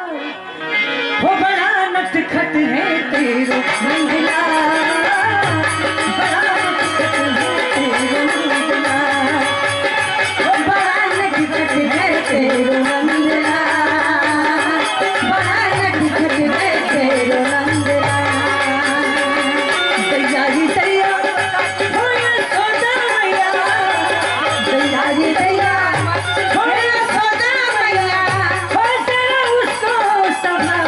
वो बड़ा नटखट है तेरो मंगला, बड़ा नटखट है तेरो मंगला, वो बड़ा नटखट है तेरो मंगला, बड़ा नटखट है तेरो मंगला। दैया रे दैया होया सोदा मैया, दैया रे दैया होया सोदा मैया, हो तेरा उसको सभा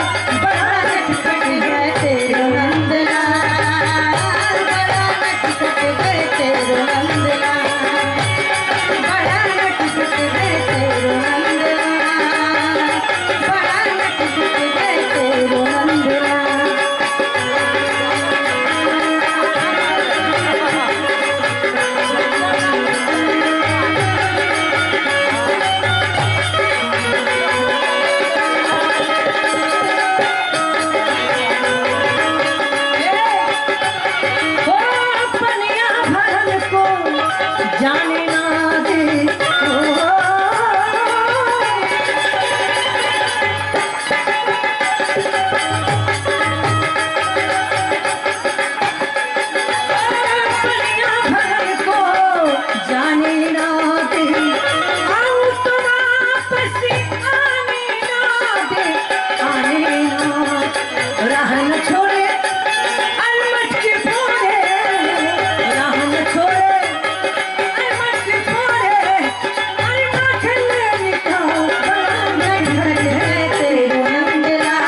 बड़ा नटखट है तेरो नंदला, बड़ा नटखट है तेरो नंदला, बड़ा नटखट है तेरो नंदला, बड़ा नटखट है तेरो नंदला। ओ पनिया भरन को जाने ना दे, पनिया भरन को जाने ना दे, आऊं तो वापस आने ना दे, आने ना राह न छोड़े अलमट के फोड़े, राह न छोड़े अलमट के फोड़े, अलमा खेले निकाल बड़ा नटखट है तेरो नंदला,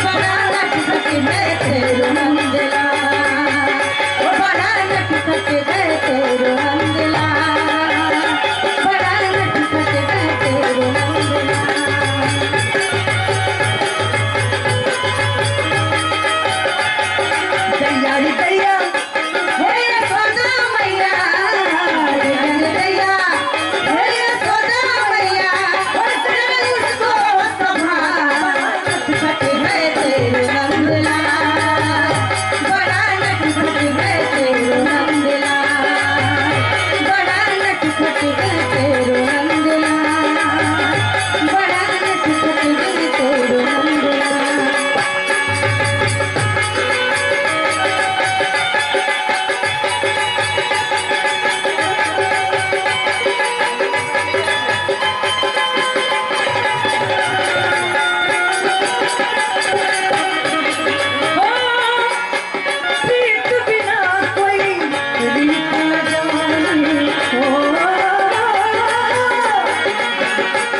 बड़ा नटखट है तेरो नंदला, वो बड़ा नटखट है तेरो नंदला, बड़ा नटखट है तेरो नंदला। दैया रे दैया होया सोदा मैया, दैया रे दैया होया सोदा मैया, हो तेरा उसको सभा नटखट है तेरो नंदला, बड़ा नटखट है तेरो नंदला, बड़ा नटखट है तेरो नंदला, बड़ा नटखट है तेरो नंदला। हो प्रीत बिना कोई रीत न जाने, हो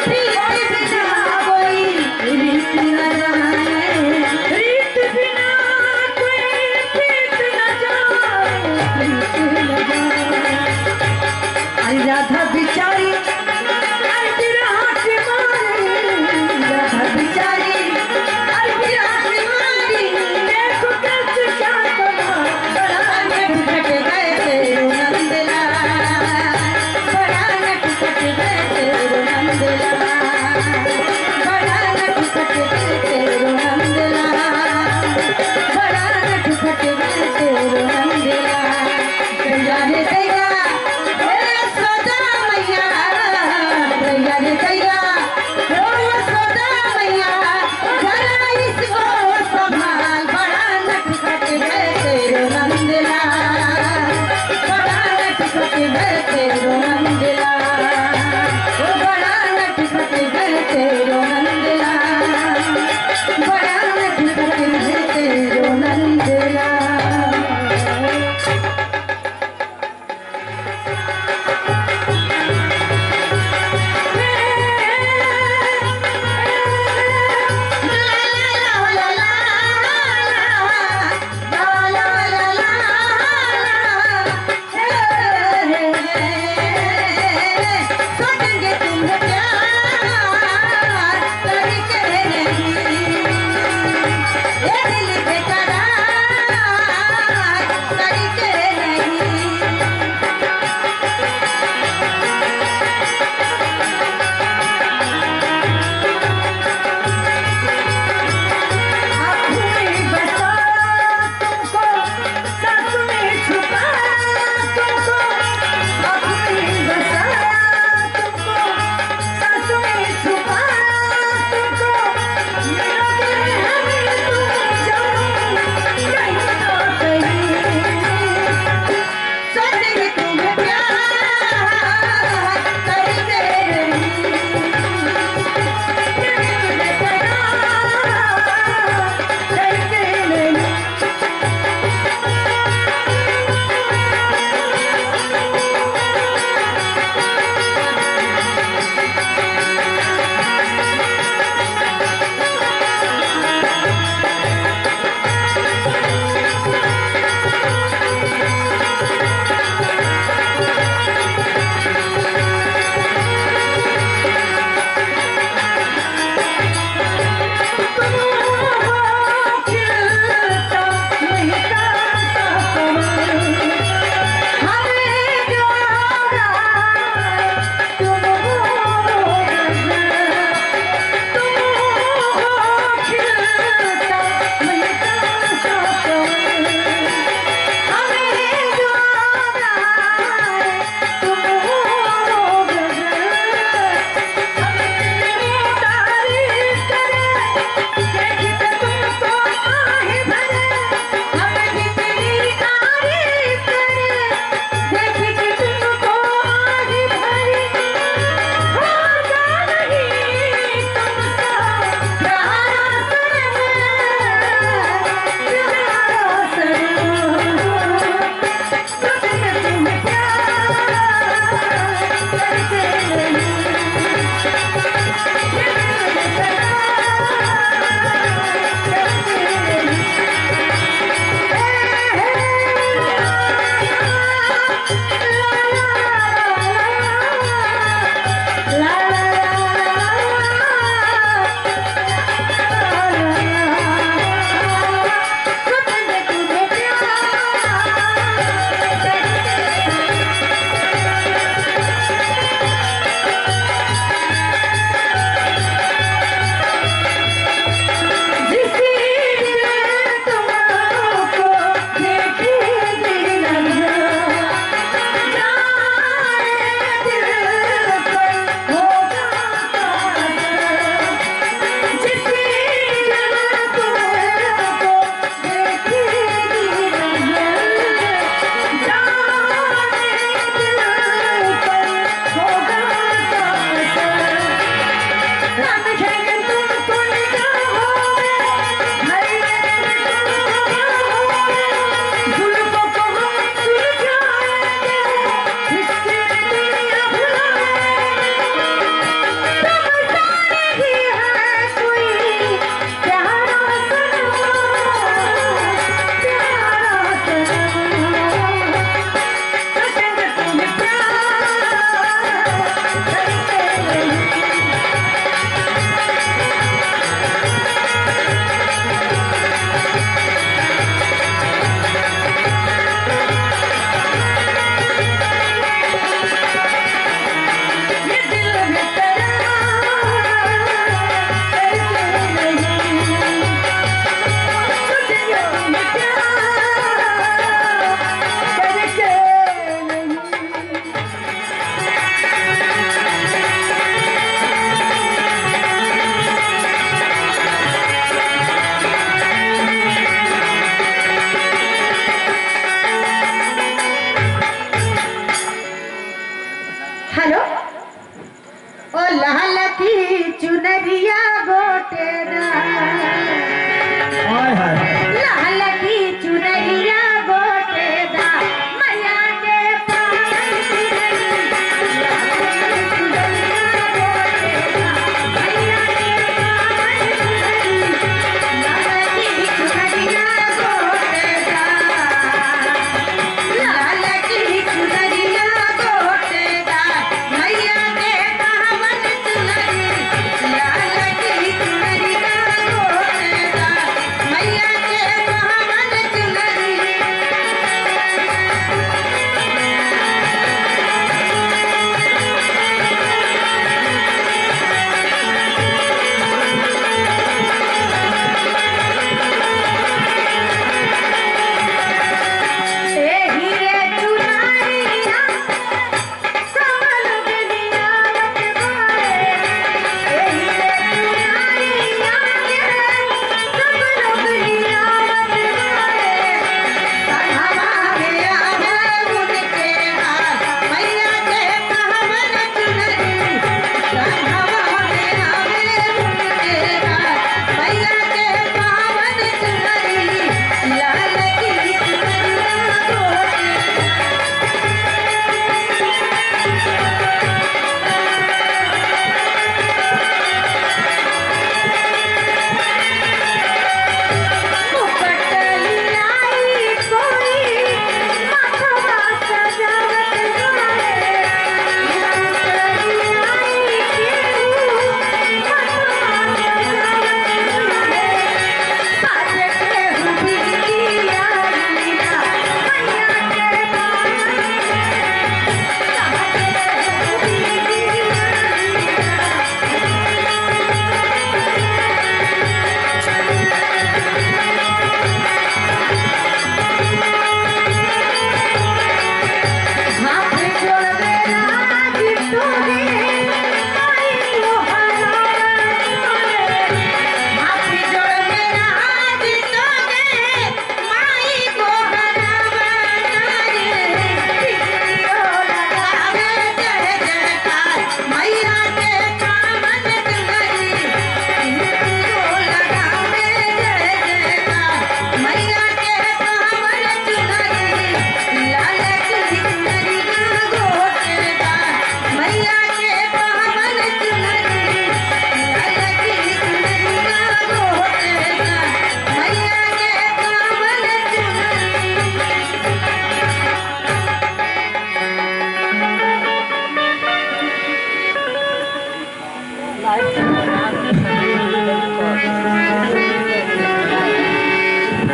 प्रीत बिना कोई रीत न जाने, रीत बिना कोई प्रीत न जाने, प्रीत न जाने। आई राधा बिचारी आई बिरहा की मारी, राधा बिचारी आई बिरहा की मारी, देखो कैसे क्या कमा बड़ा नटखट है तेरो नंदला, बड़ा नटखट है तेरो नंदला, बड़ा नटखट है तेरो नंदला, बड़ा नटखट है तेरो नंदला। दैया रे दैया होया सोदा मैया,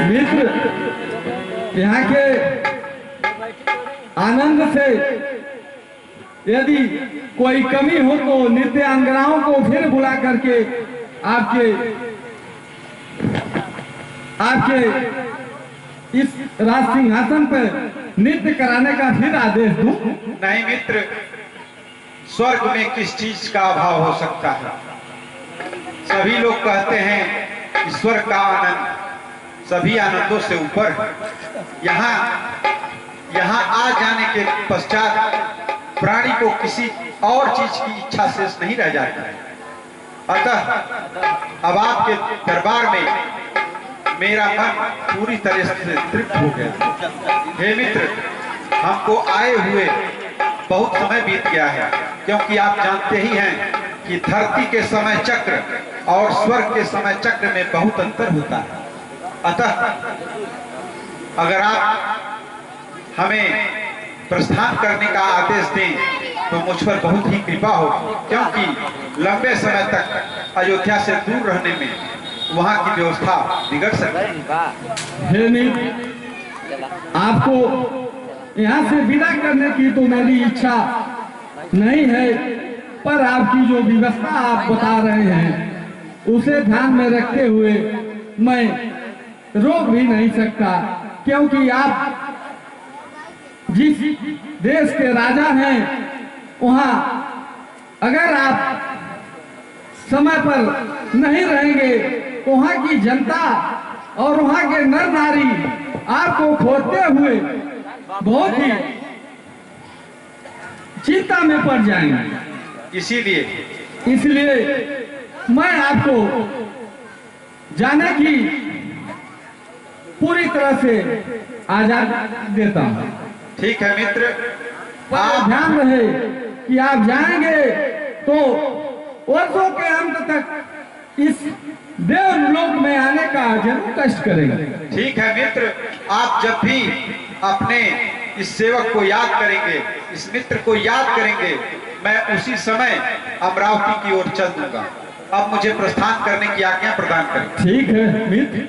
मित्र, यहाँ के आनंद से यदि कोई कमी हो तो नृत्यांगनाओं को फिर बुला करके आपके इस राज सिंहासन पर नृत्य कराने का फिर आदेश दूं। नहीं मित्र, स्वर्ग में किस चीज का अभाव हो सकता है? सभी लोग कहते हैं कि स्वर्ग का आनंद सभी आनंदों से ऊपर है। यहाँ आ जाने के पश्चात प्राणी को किसी और चीज की इच्छा शेष नहीं रह जाती है। अतः अब आपके दरबार में मेरा मन पूरी तरह से तृप्त हो गया। हे मित्र, हमको आए हुए बहुत समय बीत गया है, क्योंकि आप जानते ही हैं कि धरती के समय चक्र और स्वर्ग के समय चक्र में बहुत अंतर होता है। अतः अगर आप हमें प्रस्थान करने का आदेश दें तो मुझ पर बहुत ही कृपा हो, क्योंकि लंबे समय तक अयोध्या से दूर रहने में वहां की व्यवस्था बिगड़ सकती है। आपको यहाँ से विदा करने की तो मेरी इच्छा नहीं है, पर आपकी जो व्यवस्था आप बता रहे हैं उसे ध्यान में रखते हुए मैं रोक भी नहीं सकता, क्योंकि आप जिस देश के राजा हैं वहां अगर आप समय पर नहीं रहेंगे तो वहां की जनता और वहां के नर नारी आपको खोजते हुए बहुत ही चिंता में पड़ जाएंगे। इसलिए मैं आपको जाने की पूरी तरह से आजादी देता हूं। ठीक है मित्र, आप ध्यान रहे कि आप जाएंगे तो वर्षों के अंत तक इस देवलोक में आने का जरूर कष्ट करेंगे। ठीक है मित्र, आप जब भी अपने इस सेवक को याद करेंगे, इस मित्र को याद करेंगे, मैं उसी समय अमरावती की ओर चल दूंगा। अब मुझे प्रस्थान करने की आज्ञा प्रदान करें। ठीक है मित्र।